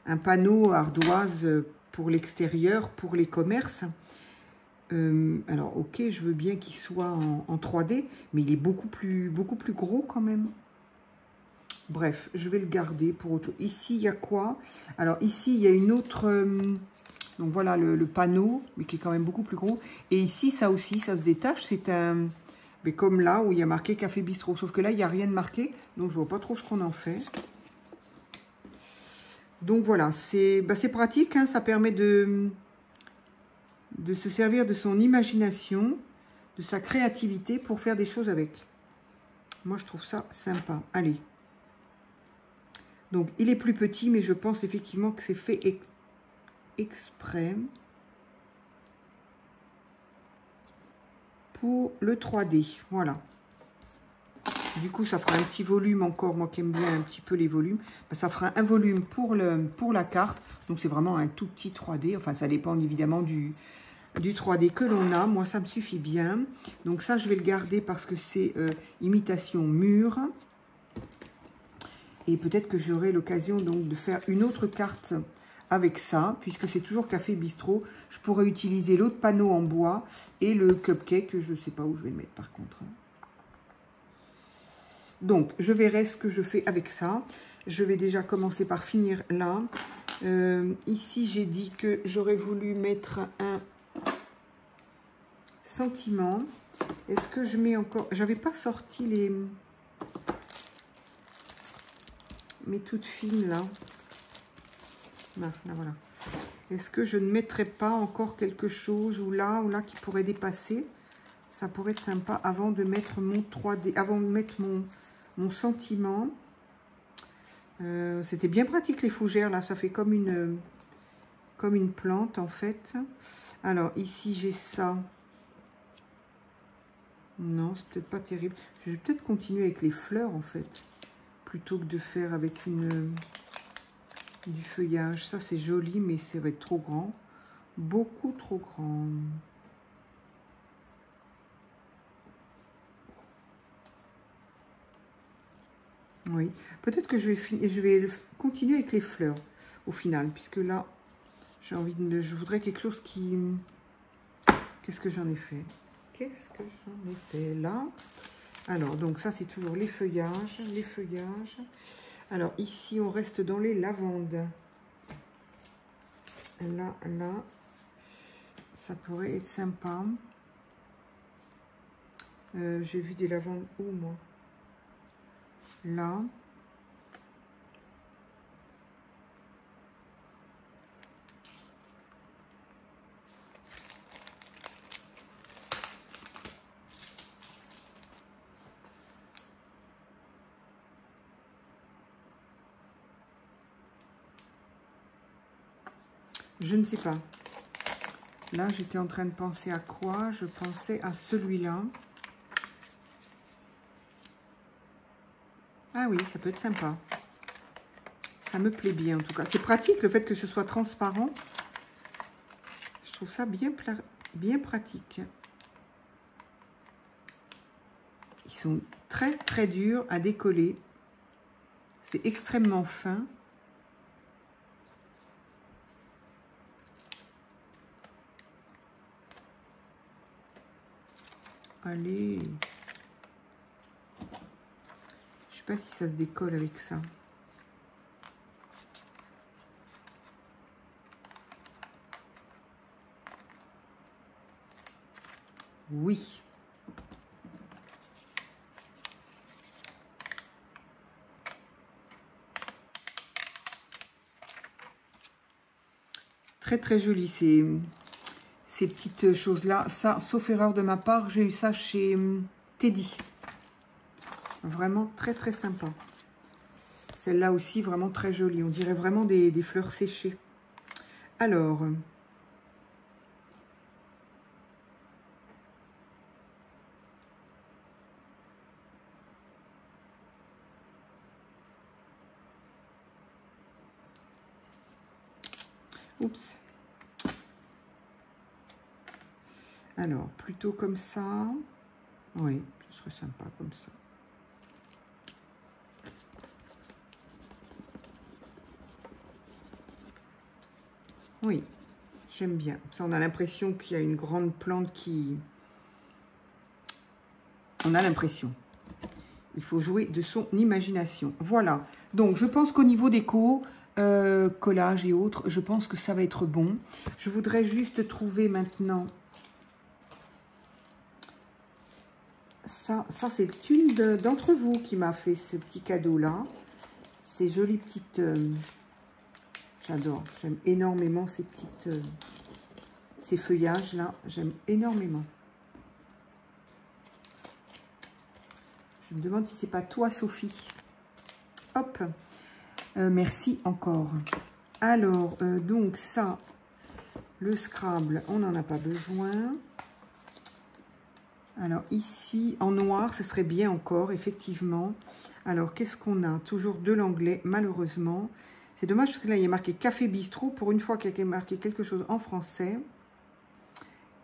Un panneau ardoise pour l'extérieur, pour les commerces. Alors, ok, je veux bien qu'il soit en 3D, mais il est beaucoup plus gros quand même. Bref, je vais le garder pour autre chose. Ici, il y a quoi? Alors, ici, il y a une autre... donc, voilà le panneau, mais qui est quand même beaucoup plus gros. Et ici, ça aussi, ça se détache. C'est un... Mais comme là, où il y a marqué Café Bistrot. Sauf que là, il n'y a rien de marqué. Donc, je ne vois pas trop ce qu'on en fait. Donc, voilà. C'est pratique. Hein, ça permet de se servir de son imagination, de sa créativité pour faire des choses avec. Moi, je trouve ça sympa. Allez. Donc, il est plus petit, mais je pense effectivement que c'est fait exprès pour le 3D. Voilà. Du coup, ça fera un petit volume encore. Moi qui aime bien un petit peu les volumes. Ben, ça fera un volume pour la carte. Donc, c'est vraiment un tout petit 3D. Enfin, ça dépend évidemment du 3D que l'on a. Moi, ça me suffit bien. Donc, ça, je vais le garder parce que c'est imitation mûre. Et peut-être que j'aurai l'occasion donc de faire une autre carte avec ça, puisque c'est toujours Café Bistrot. Je pourrais utiliser l'autre panneau en bois et le cupcake. Je ne sais pas où je vais le mettre par contre. Donc, je verrai ce que je fais avec ça. Je vais déjà commencer par finir là. Ici, j'ai dit que j'aurais voulu mettre un sentiment. Est-ce que je mets encore... J'avais pas sorti mes toutes fines là. Là, voilà. Est-ce que je ne mettrais pas encore quelque chose ou là qui pourrait dépasser? Ça pourrait être sympa avant de mettre mon 3D, avant de mettre mon sentiment. C'était bien pratique les fougères là, ça fait comme une plante en fait. Alors ici j'ai ça. Non, c'est peut-être pas terrible. Je vais peut-être continuer avec les fleurs en fait. plutôt que de faire avec du feuillage. Ça, c'est joli, mais ça va être trop grand. Beaucoup trop grand. Oui, peut-être que je vais continuer avec les fleurs au final, puisque là, j'ai envie de... Je voudrais quelque chose qui... Qu'est-ce que j'en ai fait? Qu'est-ce que j'en ai fait là? Alors, donc ça, c'est toujours les feuillages, les feuillages. Alors, ici, on reste dans les lavandes. Là, ça pourrait être sympa. J'ai vu des lavandes où, moi? Là. Je ne sais pas. Là, j'étais en train de penser à quoi? Je pensais à celui-là. Ah oui, ça peut être sympa. Ça me plaît bien, en tout cas. C'est pratique, le fait que ce soit transparent. Je trouve ça bien pratique. Ils sont très, très durs à décoller. C'est extrêmement fin. Allez. Je sais pas si ça se décolle avec ça. Oui. Très très joli ces petites choses-là. Ça, sauf erreur de ma part, j'ai eu ça chez Teddy. Vraiment très très sympa. Celle-là aussi, vraiment très jolie. On dirait vraiment des fleurs séchées. Alors... Oups. Alors, plutôt comme ça. Oui, ce serait sympa comme ça. Oui, j'aime bien. Ça, on a l'impression qu'il y a une grande plante qui... On a l'impression. Il faut jouer de son imagination. Voilà. Donc, je pense qu'au niveau déco, collage et autres, je pense que ça va être bon. Je voudrais juste trouver maintenant... Ça c'est une d'entre vous qui m'a fait ce petit cadeau-là. Ces jolies petites... J'adore. J'aime énormément ces petites... ces feuillages-là. J'aime énormément. Je me demande si c'est pas toi, Sophie. Hop. Merci encore. Alors, donc ça, le Scrabble, on n'en a pas besoin. Alors ici, en noir, ce serait bien encore, effectivement. Alors, qu'est-ce qu'on a? Toujours de l'anglais, malheureusement. C'est dommage parce que là, il y a marqué Café Bistrot. Pour une fois qu'il y a marqué quelque chose en français.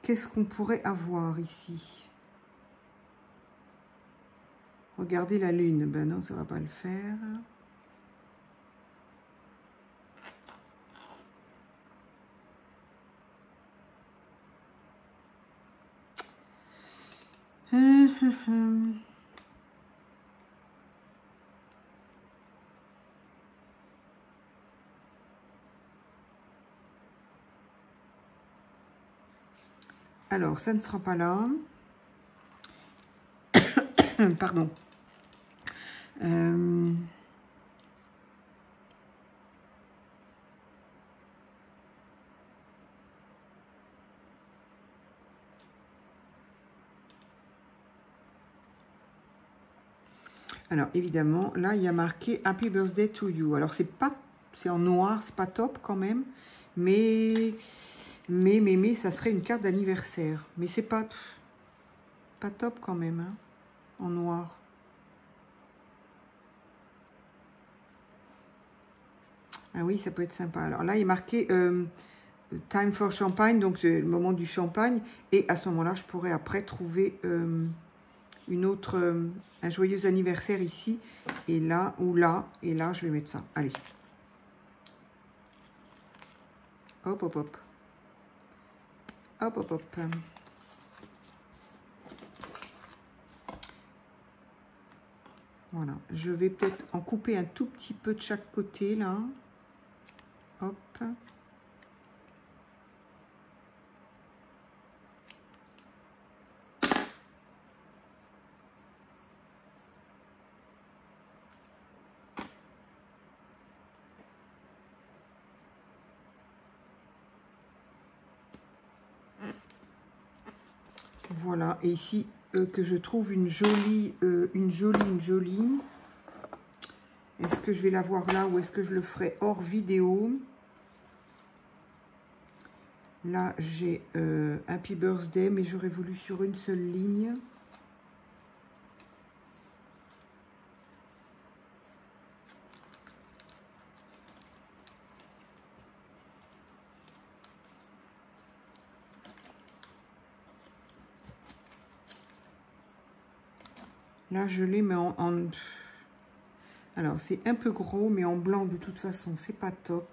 Qu'est-ce qu'on pourrait avoir ici? Regardez la lune. Ben non, ça ne va pas le faire. Alors, ça ne sera pas là. Pardon. Alors, évidemment, là, il y a marqué Happy Birthday to you. Alors, c'est en noir, c'est pas top quand même. Mais, ça serait une carte d'anniversaire. Mais c'est pas top quand même, hein, en noir. Ah oui, ça peut être sympa. Alors là, il est marqué Time for Champagne, donc c'est le moment du champagne. Et à ce moment-là, je pourrais après trouver une autre, un joyeux anniversaire ici. Et là, ou là, et là, je vais mettre ça. Allez. Hop, hop, hop. Hop, hop, hop. Voilà. Je vais peut-être en couper un tout petit peu de chaque côté, là. Hop. Voilà. Et ici, que je trouve une jolie. Est-ce que je vais la voir là ou est-ce que je le ferai hors vidéo? Là, j'ai Happy Birthday, mais j'aurais voulu sur une seule ligne. Là, je les mets en... Alors, c'est un peu gros, mais en blanc, de toute façon, c'est pas top.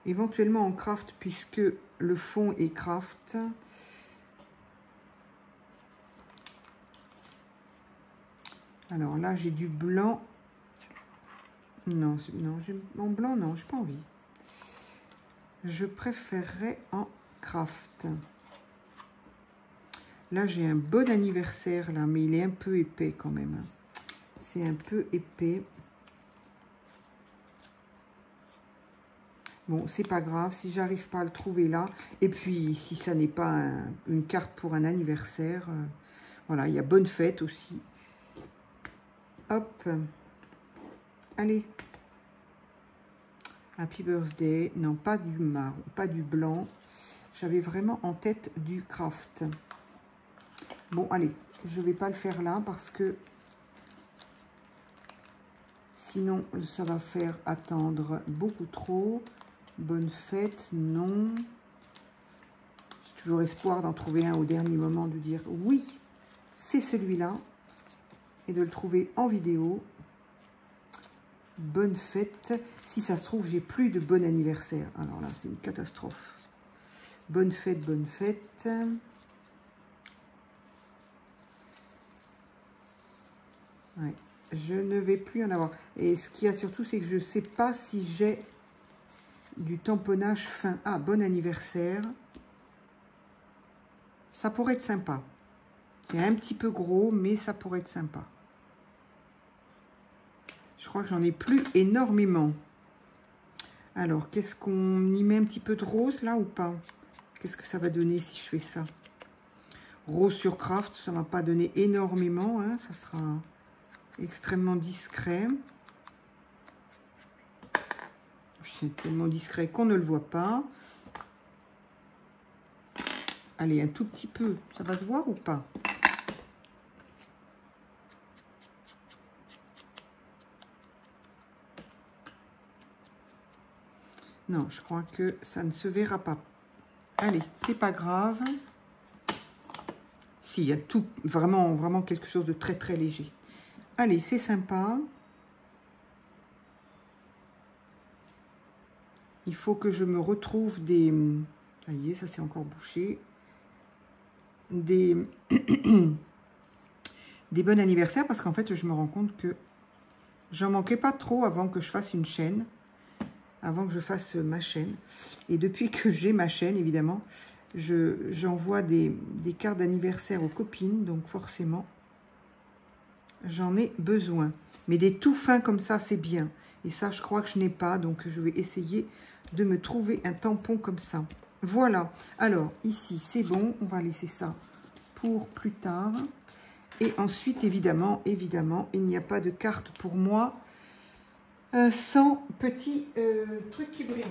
Éventuellement en craft, puisque le fond est craft. Alors là, j'ai du blanc. Non, non, en blanc, non, j'ai pas envie. Je préférerais en craft. Là, j'ai un bon anniversaire, là, mais il est un peu épais quand même. C'est un peu épais. Bon, c'est pas grave, si j'arrive pas à le trouver là. Et puis, si ça n'est pas une carte pour un anniversaire, voilà, il y a bonne fête aussi. Hop. Allez. Happy Birthday. Non, pas du marron, pas du blanc. J'avais vraiment en tête du craft. Bon, allez, je vais pas le faire là parce que sinon, ça va faire attendre beaucoup trop. Bonne fête, non. J'ai toujours espoir d'en trouver un au dernier moment, de dire oui, c'est celui-là. Et de le trouver en vidéo. Bonne fête. Si ça se trouve, j'ai plus de bon anniversaire. Alors là, c'est une catastrophe. Bonne fête, bonne fête. Ouais, je ne vais plus en avoir. Et ce qu'il y a surtout, c'est que je ne sais pas si j'ai du tamponnage fin. Ah, bon anniversaire. Ça pourrait être sympa. C'est un petit peu gros, mais ça pourrait être sympa. Je crois que j'en ai plus énormément. Alors, qu'est-ce qu'on y met un petit peu de rose là ou pas? Qu'est-ce que ça va donner si je fais ça? Rose sur craft, ça ne va pas donner énormément. Hein, ça sera extrêmement discret. C'est tellement discret qu'on ne le voit pas. Allez, un tout petit peu. Ça va se voir ou pas? Non, je crois que ça ne se verra pas. Allez, c'est pas grave. Si, il y a tout, vraiment quelque chose de très très léger. Allez, c'est sympa. Il faut que je me retrouve des... Ça y est, ça c'est encore bouché. Des... des bons anniversaires, parce qu'en fait, je me rends compte que j'en manquais pas trop avant que je fasse une chaîne. Avant que je fasse ma chaîne. Et depuis que j'ai ma chaîne, évidemment, j'envoie des cartes d'anniversaire aux copines. Donc forcément, j'en ai besoin. Mais des tout fins comme ça, c'est bien. Et ça, je crois que je n'ai pas. Donc, je vais essayer de me trouver un tampon comme ça. Voilà. Alors, ici, c'est bon. On va laisser ça pour plus tard. Et ensuite, évidemment, il n'y a pas de carte pour moi sans petit truc qui brille.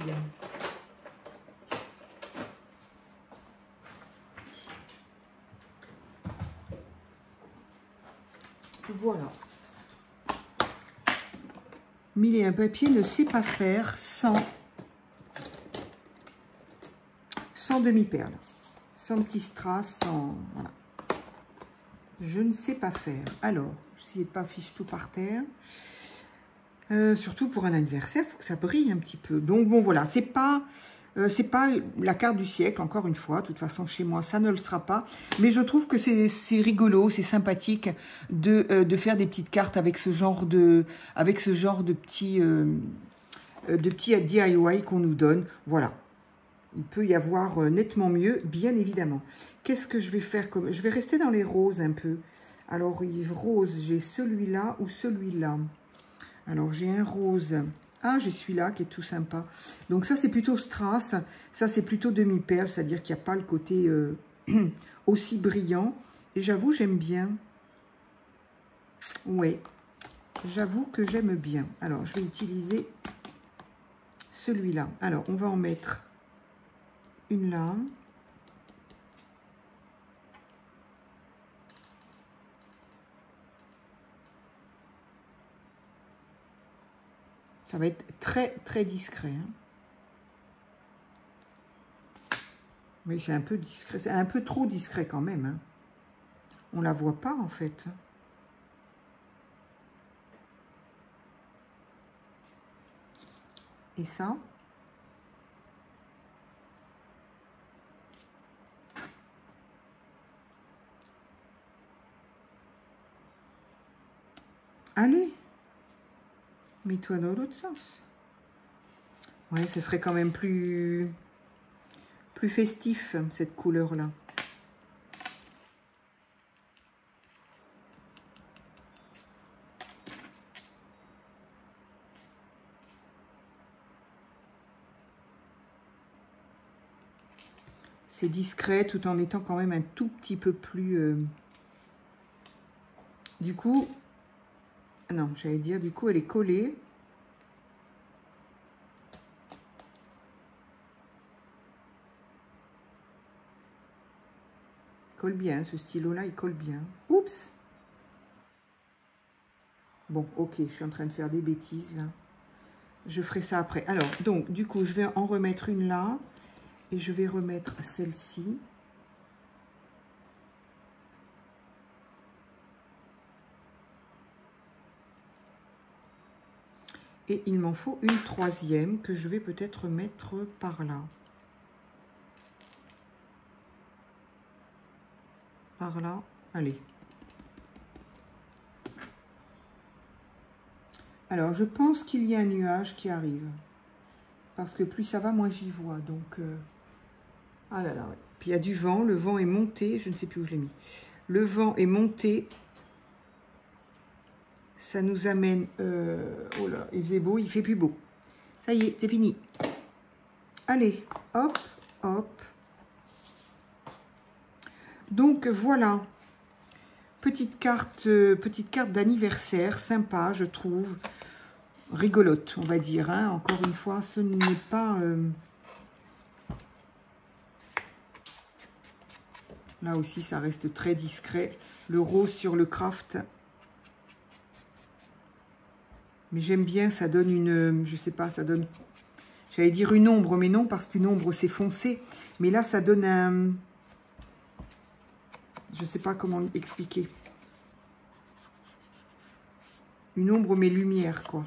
Voilà. 1000 et un papier ne sait pas faire sans demi-perle, sans petit strass, sans... Voilà. Je ne sais pas faire. Alors, j'essaie de pas afficher tout par terre. Surtout pour un anniversaire, il faut que ça brille un petit peu. Donc bon, voilà, c'est pas la carte du siècle, encore une fois. De toute façon, chez moi, ça ne le sera pas. Mais je trouve que c'est rigolo, c'est sympathique de faire des petites cartes avec ce genre de petits DIY qu'on nous donne. Voilà. Il peut y avoir nettement mieux, bien évidemment. Qu'est-ce que je vais faire comme... Je vais rester dans les roses un peu. Alors, rose, j'ai celui-là ou celui-là. Alors, j'ai un rose. Ah, j'ai celui-là qui est tout sympa. Donc, ça, c'est plutôt strass. Ça, c'est plutôt demi-perle, c'est-à-dire qu'il n'y a pas le côté aussi brillant. Et j'avoue, j'aime bien. Ouais, j'avoue que j'aime bien. Alors, je vais utiliser celui-là. Alors, on va en mettre une là. Ça va être très, très discret. Hein. Oui, c'est un peu discret. C'est un peu trop discret quand même. Hein. On ne la voit pas, en fait. Et ça? Allez! Mets-toi dans l'autre sens. Ouais, ce serait quand même plus festif, cette couleur-là. C'est discret tout en étant quand même un tout petit peu plus... Du coup... Non, j'allais dire, du coup, elle est collée. Colle bien, ce stylo-là, il colle bien. Oups! Bon, ok, je suis en train de faire des bêtises, là. Je ferai ça après. Alors, donc, du coup, je vais en remettre une là. Et je vais remettre celle-ci. Et il m'en faut une troisième que je vais peut-être mettre par là. Par là. Allez. Alors, je pense qu'il y a un nuage qui arrive. Parce que plus ça va, moins j'y vois. Donc, ah là là, ouais. Puis il y a du vent. Le vent est monté. Je ne sais plus où je l'ai mis. Le vent est monté. Ça nous amène... oh là, il faisait beau, il fait plus beau. Ça y est, c'est fini. Allez, hop, hop. Donc voilà. Petite carte d'anniversaire, sympa, je trouve. Rigolote, on va dire. Hein. Encore une fois, ce n'est pas... Là aussi, ça reste très discret. Le rose sur le craft... Mais j'aime bien, ça donne une... Je sais pas, ça donne... J'allais dire une ombre, mais non, parce qu'une ombre, c'est foncé. Mais là, ça donne un... Je sais pas comment expliquer. Une ombre, mais lumière, quoi.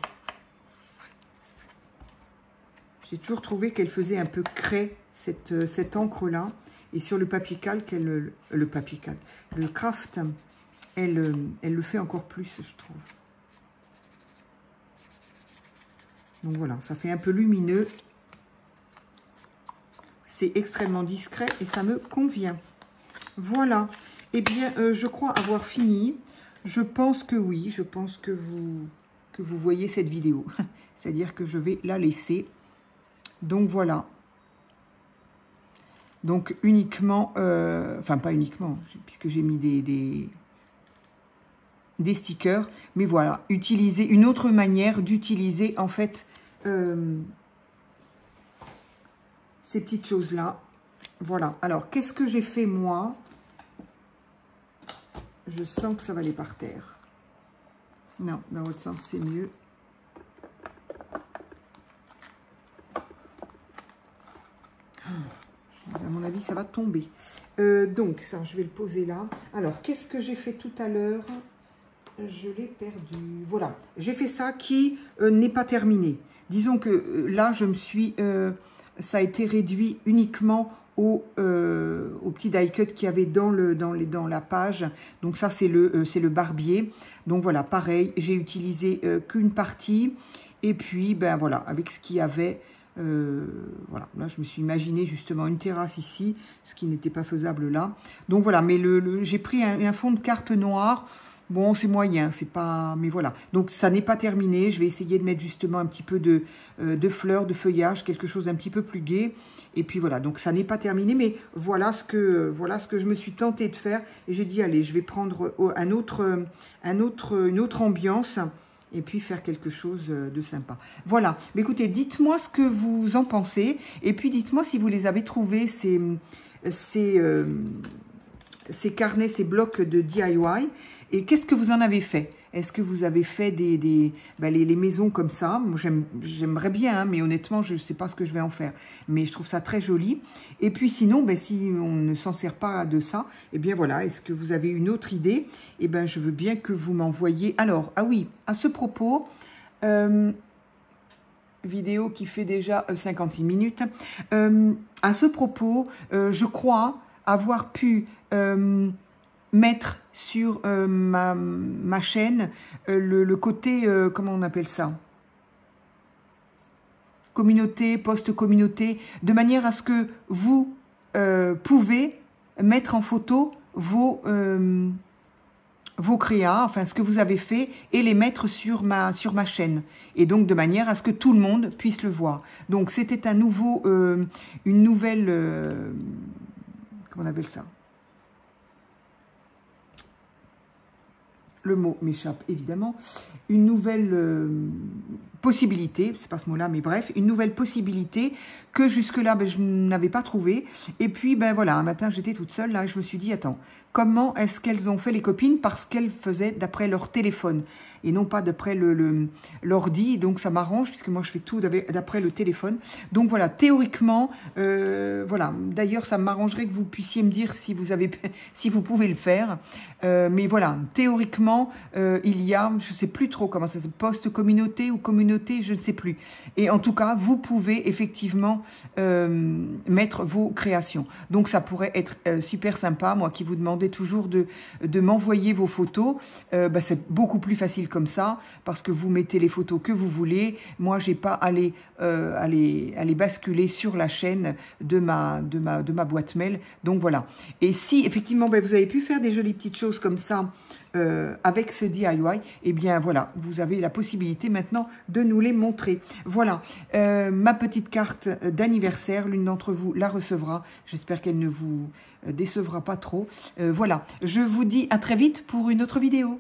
J'ai toujours trouvé qu'elle faisait un peu craie, cette encre-là. Et sur le papier calque, le craft, elle le fait encore plus, je trouve. Donc voilà, ça fait un peu lumineux. C'est extrêmement discret et ça me convient. Voilà. Eh bien, je crois avoir fini. Je pense que oui, je pense que vous voyez cette vidéo. C'est-à-dire que je vais la laisser. Donc voilà. Donc uniquement, enfin pas uniquement, puisque j'ai mis des stickers, mais voilà, utiliser une autre manière d'utiliser en fait ces petites choses là. Voilà. Alors qu'est-ce que j'ai fait moi? Je sens que ça va aller par terre. Non, dans l'autre sens c'est mieux. À mon avis, ça va tomber. Donc, ça, je vais le poser là. Alors, qu'est-ce que j'ai fait tout à l'heure? Je l'ai perdu. Voilà, j'ai fait ça qui n'est pas terminé. Disons que là, je me suis... ça a été réduit uniquement au petit die cut qu'il y avait dans la page. Donc ça, c'est le barbier. Donc voilà, pareil, j'ai utilisé qu'une partie. Et puis, ben voilà, avec ce qu'il y avait... voilà, là je me suis imaginé justement une terrasse ici, ce qui n'était pas faisable là. Donc voilà, mais j'ai pris un fond de carte noir. Bon, c'est moyen, c'est pas... Mais voilà, donc ça n'est pas terminé. Je vais essayer de mettre justement un petit peu de fleurs, de feuillage, quelque chose d'un petit peu plus gai. Et puis voilà, donc ça n'est pas terminé, mais voilà ce que je me suis tentée de faire. Et j'ai dit, allez, je vais prendre une autre ambiance et puis faire quelque chose de sympa. Voilà, mais écoutez, dites-moi ce que vous en pensez. Et puis dites-moi si vous les avez trouvés, ces carnets, ces blocs de DIY. Et qu'est-ce que vous en avez fait? Est-ce que vous avez fait les maisons comme ça? Moi, j'aimerais bien, hein, mais honnêtement, je ne sais pas ce que je vais en faire. Mais je trouve ça très joli. Et puis sinon, si on ne s'en sert pas de ça, eh bien voilà, est-ce que vous avez une autre idée? Eh bien, je veux bien que vous m'envoyiez. Alors, ah oui, à ce propos, vidéo qui fait déjà 56 minutes. À ce propos, je crois avoir pu... mettre sur ma chaîne le côté, comment on appelle ça? Communauté, post-communauté, de manière à ce que vous pouvez mettre en photo vos créas, enfin ce que vous avez fait, et les mettre sur ma chaîne. Et donc de manière à ce que tout le monde puisse le voir. Donc c'était une nouvelle, comment on appelle ça? Le mot m'échappe évidemment, une nouvelle possibilité, c'est pas ce mot-là, mais bref, une nouvelle possibilité que jusque-là, je n'avais pas trouvé. Et puis, voilà, un matin, j'étais toute seule, là, et je me suis dit, attends, comment est-ce qu'elles ont fait les copines? Parce qu'elles faisaient d'après leur téléphone, et non pas d'après l'ordi, donc ça m'arrange, puisque moi, je fais tout d'après le téléphone. Donc voilà, théoriquement, voilà, d'ailleurs, ça m'arrangerait que vous puissiez me dire si vous pouvez le faire. Mais voilà, théoriquement, il y a, je ne sais plus trop comment ça s'appelle, post-communauté ou communauté, je ne sais plus. Et en tout cas, vous pouvez effectivement mettre vos créations. Donc ça pourrait être super sympa, moi qui vous demandais toujours de m'envoyer vos photos. C'est beaucoup plus facile comme ça, parce que vous mettez les photos que vous voulez. Moi, j'ai pas à les basculer sur la chaîne de ma boîte mail. Donc voilà. Et si effectivement, vous avez pu faire des jolies petites choses comme ça, avec ce DIY, eh bien voilà, vous avez la possibilité maintenant de nous les montrer. Voilà, ma petite carte d'anniversaire, l'une d'entre vous la recevra. J'espère qu'elle ne vous décevra pas trop. Voilà, je vous dis à très vite pour une autre vidéo.